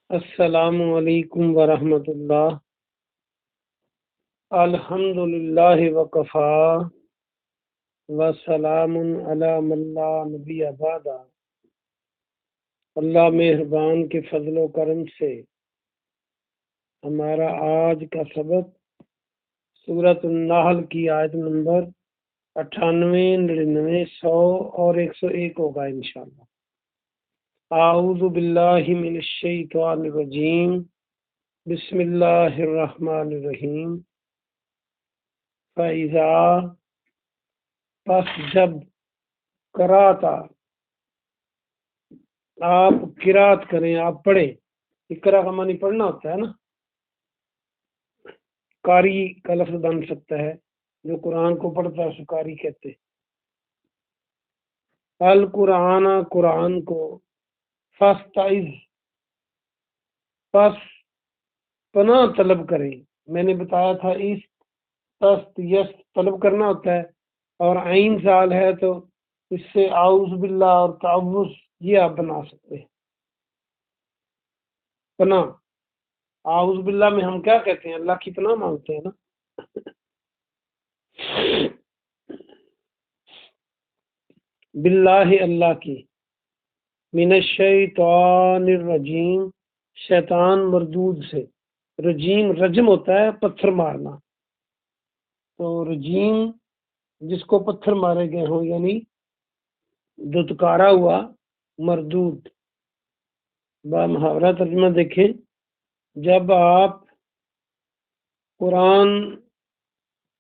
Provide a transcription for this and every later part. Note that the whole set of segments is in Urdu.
السلام علیکم ورحمۃ اللہ۔ الحمد للہ وکفا وسلام علی من لا نبی بعد۔ اللہ مہربان کے فضل و کرم سے ہمارا آج کا سبق سورۃ النحل کی آیت نمبر 98، 99، 100 اور 101 ہوگا انشاءاللہ۔ اعوذ باللہ من الشیطان الرجیم، بسم اللہ الرحمن الرحیم۔ فَإِذَا، پس جب، قرأتا، آپ قرات کریں، آپ پڑھیں۔ اقرا کا معنی پڑھنا ہوتا ہے نا، قاری کا لفظ بن سکتا ہے، جو قرآن کو پڑھتا ہے اسے قاری کہتے ہیں۔ القرآن، قرآن کو، فاستعذ، پس پناہ طلب کریں۔ میں نے بتایا تھا اس تست یس طلب کرنا ہوتا ہے، اور عین سال ہے تو اس سے اعوذ باللہ اور تعوذ یہ آپ بنا سکتے ہیں۔ پناہ، اعوذ باللہ میں ہم کیا کہتے ہیں؟ اللہ کی پناہ مانگتے ہیں نا۔ باللہ، اللہ کی، من الشیطان الرجیم، شیطان مردود سے۔ رجیم رجم ہوتا ہے پتھر مارنا، تو رجیم جس کو پتھر مارے گئے ہوں، یعنی دتکارا ہوا، مردود۔ محاورہ ترجمہ دیکھیں، جب آپ قرآن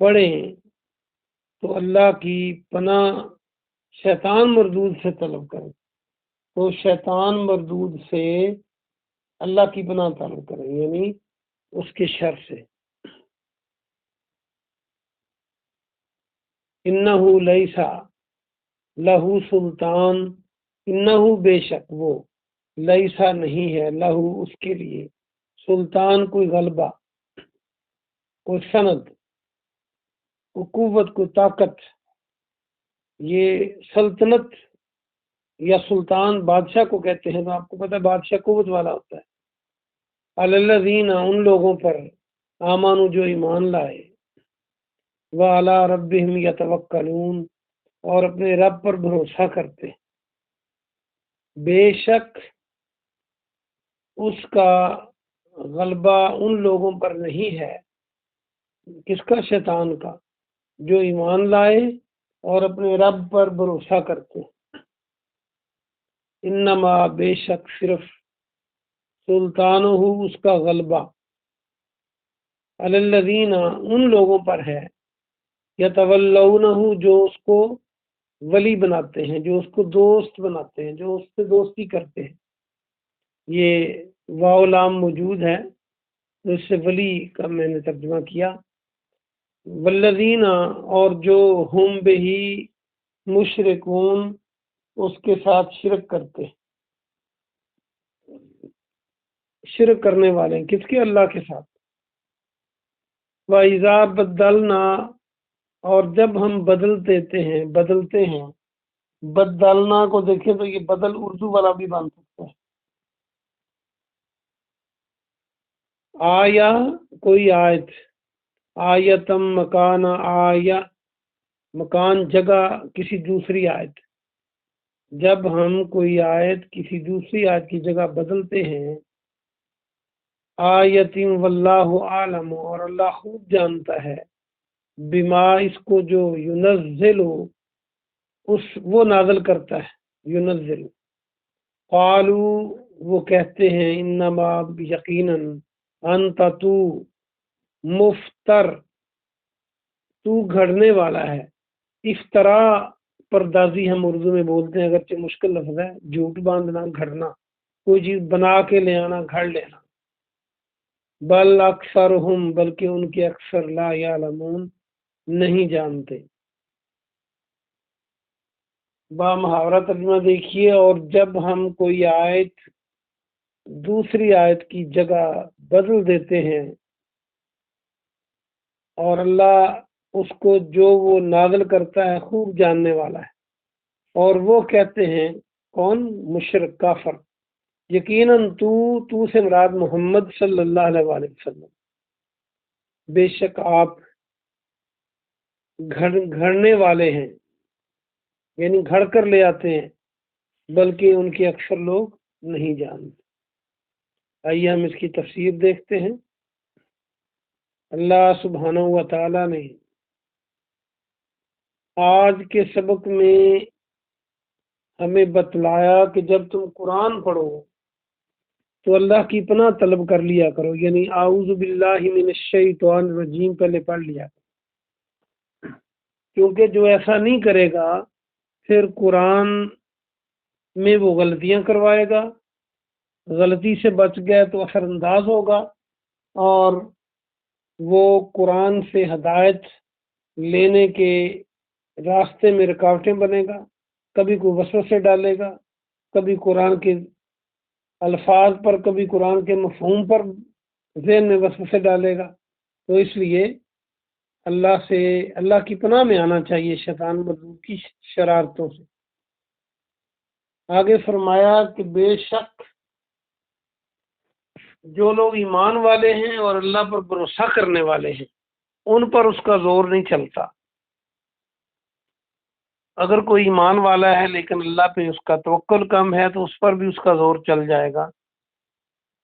پڑھیں تو اللہ کی پناہ شیطان مردود سے طلب کریں، تو شیطان مردود سے اللہ کی پناہ طلب کریں، یعنی اس کے شر سے۔ انہو لیسا لہو سلطان، انہو بے شک وہ، لیسا نہیں ہے، لہو اس کے لیے، سلطان کوئی غلبہ، کوئی سند، کوئی قوت، کوئی طاقت۔ یہ سلطنت یا سلطان بادشاہ کو کہتے ہیں، تو آپ کو پتہ ہے بادشاہ قوت والا ہوتا ہے۔ الذین، ان لوگوں پر، آمنوا جو ایمان لائے، وعلی ربہم یتوکلون، اور اپنے رب پر بھروسہ کرتے ہیں۔ بے شک اس کا غلبہ ان لوگوں پر نہیں ہے۔ کس کا؟ شیطان کا، جو ایمان لائے اور اپنے رب پر بھروسہ کرتے ہیں۔ انما، بے شک، صرف، سلطانہ، اس کا غلبہ، علی الذین، ان لوگوں پر ہے، یتولونہ، جو اس کو ولی بناتے ہیں، جو اس کو دوست بناتے ہیں، جو اس سے دوستی کرتے ہیں۔ یہ واو لام موجود ہے، تو اس سے ولی کا میں نے ترجمہ کیا۔ والذین، اور جو ہم بہی مشرکون، اس کے ساتھ شرک کرتے ہیں۔ شرک کرنے والے ہیں کس کے؟ اللہ کے ساتھ۔ وَإِذَا بَدَّلْنَا، اور جب ہم بدلتے ہیں، بدلنا کو دیکھیں تو یہ بدل اردو والا بھی بن سکتا ہے۔ آیا، کوئی آیت، آیتم، مکان، آیا، مکان، جگہ، کسی دوسری آیت۔ جب ہم کوئی آیت کسی دوسری آیت کی جگہ بدلتے ہیں، آیتم واللہ عالم، اور اللہ خوب جانتا ہے، بما، اس کو، جو ینزل، وہ نازل کرتا ہے، ینزل۔ قالو، وہ کہتے ہیں، انما، یقیناً، انت، تو، مفتر، تو گھڑنے والا ہے۔ افطرا، پردازی ہم اردو میں بولتے ہیں، اگرچہ مشکل لفظ ہے، جھوٹ باندھنا، گھڑنا، کوئی چیز بنا کے لے آنا، گھڑ لینا۔ بل اکثرہم، بلکہ ان کے اکثر، لا یعلمون، نہیں جانتے۔ با محاورہ ترجمہ دیکھیے، اور جب ہم کوئی آیت دوسری آیت کی جگہ بدل دیتے ہیں، اور اللہ اس کو جو وہ نازل کرتا ہے خوب جاننے والا ہے، اور وہ کہتے ہیں، کون؟ مشرک، کافر، یقیناً تو سے مراد محمد صلی اللہ علیہ وآلہ وسلم، بے شک آپ گھڑنے والے ہیں، یعنی گھڑ کر لے آتے ہیں، بلکہ ان کے اکثر لوگ نہیں جانتے۔ آئیے ہم اس کی تفسیر دیکھتے ہیں۔ اللہ سبحانہ و تعالی نے آج کے سبق میں ہمیں بتلایا کہ جب تم قرآن پڑھو تو اللہ کی پناہ طلب کر لیا کرو، یعنی اعوذ باللہ من الشیطان الرجیم پہلے پڑھ لیا کرو، کیونکہ جو ایسا نہیں کرے گا پھر قرآن میں وہ غلطیاں کروائے گا، غلطی سے بچ گئے تو اثر انداز ہوگا اور وہ قرآن سے ہدایت لینے کے راستے میں رکاوٹیں بنے گا، کبھی کوئی وسوسے ڈالے گا، کبھی قرآن کے الفاظ پر، کبھی قرآن کے مفہوم پر ذہن میں وسوسے ڈالے گا۔ تو اس لیے اللہ کی پناہ میں آنا چاہیے شیطان مردود کی شرارتوں سے۔ آگے فرمایا کہ بے شک جو لوگ ایمان والے ہیں اور اللہ پر بھروسہ کرنے والے ہیں ان پر اس کا زور نہیں چلتا۔ اگر کوئی ایمان والا ہے لیکن اللہ پہ اس کا توکل کم ہے تو اس پر بھی اس کا زور چل جائے گا،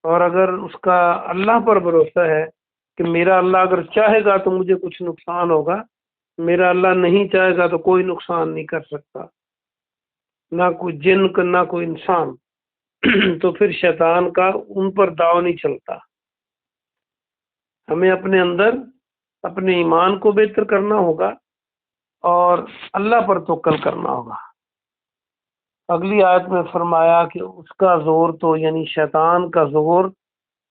اور اگر اس کا اللہ پر بھروسہ ہے کہ میرا اللہ اگر چاہے گا تو مجھے کچھ نقصان ہوگا، میرا اللہ نہیں چاہے گا تو کوئی نقصان نہیں کر سکتا، نہ کوئی جن کا نہ کوئی انسان، تو پھر شیطان کا ان پر داؤ نہیں چلتا۔ ہمیں اپنے اندر اپنے ایمان کو بہتر کرنا ہوگا اور اللہ پر توکل کرنا ہوگا۔ اگلی آیت میں فرمایا کہ اس کا زور تو یعنی شیطان کا زور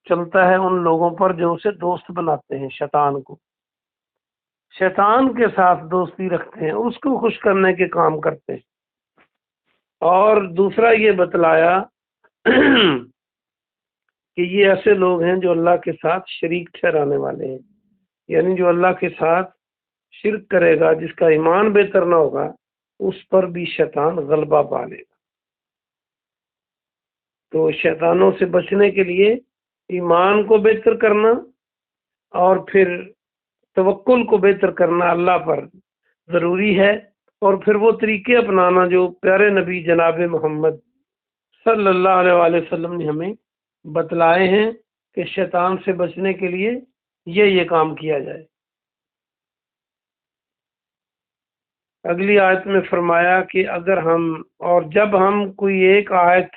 چلتا ہے ان لوگوں پر جو اسے دوست بناتے ہیں، شیطان کو، شیطان کے ساتھ دوستی رکھتے ہیں، اس کو خوش کرنے کے کام کرتے ہیں۔ اور دوسرا یہ بتلایا کہ یہ ایسے لوگ ہیں جو اللہ کے ساتھ شریک ٹھہرانے والے ہیں، یعنی جو اللہ کے ساتھ شرک کرے گا، جس کا ایمان بہتر نہ ہوگا، اس پر بھی شیطان غلبہ پا لے گا۔ تو شیطانوں سے بچنے کے لیے ایمان کو بہتر کرنا اور پھر توکل کو بہتر کرنا اللہ پر ضروری ہے، اور پھر وہ طریقے اپنانا جو پیارے نبی جناب محمد صلی اللہ علیہ وآلہ وسلم نے ہمیں بتلائے ہیں کہ شیطان سے بچنے کے لیے یہ کام کیا جائے۔ اگلی آیت میں فرمایا کہ اگر جب ہم کوئی ایک آیت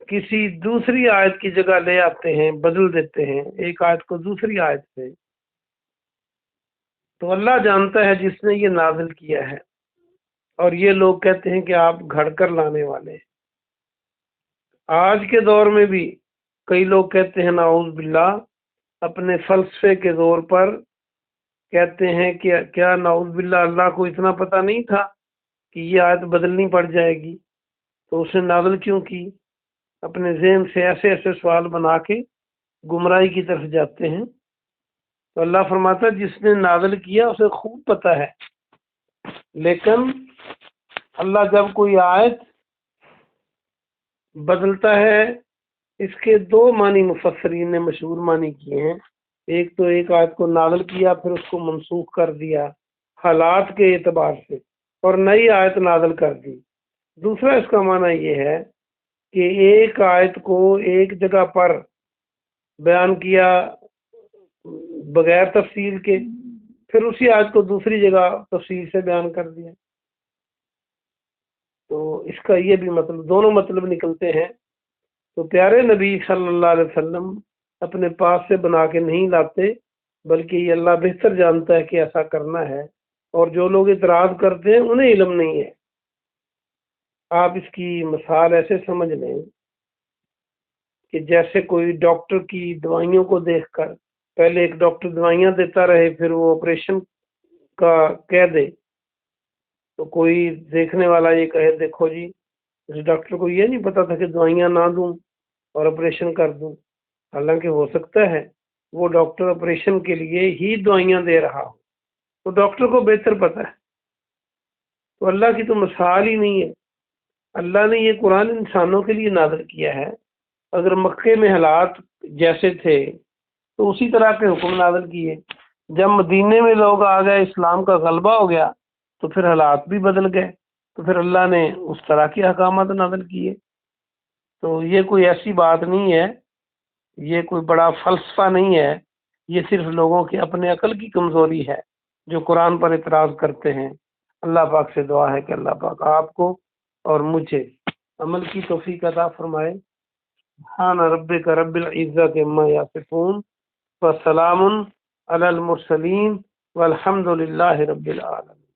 کسی دوسری آیت کی جگہ لے آتے ہیں، بدل دیتے ہیں ایک آیت کو دوسری آیت سے، تو اللہ جانتا ہے جس نے یہ نازل کیا ہے، اور یہ لوگ کہتے ہیں کہ آپ گھڑ کر لانے والے ہیں۔ آج کے دور میں بھی کئی لوگ کہتے ہیں نعوذ باللہ، اپنے فلسفے کے زور پر کہتے ہیں کہ کیا نعوذ باللہ اللہ کو اتنا پتہ نہیں تھا کہ یہ آیت بدلنی پڑ جائے گی، تو اس نے نازل کیوں کی؟ اپنے ذہن سے ایسے ایسے سوال بنا کے گمراہی کی طرف جاتے ہیں۔ تو اللہ فرماتا ہے جس نے نازل کیا اسے خوب پتہ ہے، لیکن اللہ جب کوئی آیت بدلتا ہے، اس کے دو معنی مفسرین نے مشہور معنی کیے ہیں۔ ایک تو ایک آیت کو نازل کیا پھر اس کو منسوخ کر دیا حالات کے اعتبار سے اور نئی آیت نازل کر دی۔ دوسرا اس کا معنی یہ ہے کہ ایک آیت کو ایک جگہ پر بیان کیا بغیر تفصیل کے، پھر اسی آیت کو دوسری جگہ تفصیل سے بیان کر دیا۔ تو اس کا یہ بھی مطلب، دونوں مطلب نکلتے ہیں۔ تو پیارے نبی صلی اللہ علیہ وسلم اپنے پاس سے بنا کے نہیں لاتے، بلکہ یہ اللہ بہتر جانتا ہے کہ ایسا کرنا ہے، اور جو لوگ اعتراض کرتے ہیں انہیں علم نہیں ہے۔ آپ اس کی مثال ایسے سمجھ لیں کہ جیسے کوئی ڈاکٹر کی دوائیوں کو دیکھ کر، پہلے ایک ڈاکٹر دوائیاں دیتا رہے پھر وہ آپریشن کا کہہ دے، تو کوئی دیکھنے والا یہ کہے دیکھو جی اس ڈاکٹر کو یہ نہیں پتا تھا کہ دوائیاں نہ دوں اور آپریشن کر دوں، حالانکہ ہو سکتا ہے وہ ڈاکٹر آپریشن کے لیے ہی دوائیاں دے رہا ہو، تو ڈاکٹر کو بہتر پتہ ہے۔ تو اللہ کی تو مثال ہی نہیں ہے۔ اللہ نے یہ قرآن انسانوں کے لیے نازل کیا ہے۔ اگر مکے میں حالات جیسے تھے تو اسی طرح کے حکم نازل کیے، جب مدینے میں لوگ آ گئے، اسلام کا غلبہ ہو گیا تو پھر حالات بھی بدل گئے، تو پھر اللہ نے اس طرح کے احکامات نازل کیے۔ تو یہ کوئی ایسی بات نہیں ہے، یہ کوئی بڑا فلسفہ نہیں ہے، یہ صرف لوگوں کے اپنے عقل کی کمزوری ہے جو قرآن پر اعتراض کرتے ہیں۔ اللہ پاک سے دعا ہے کہ اللہ پاک آپ کو اور مجھے عمل کی توفیق عطا فرمائے۔ سبحان ربک رب العزت عما یصفون وسلام علی المرسلین والحمد للہ رب العالمین۔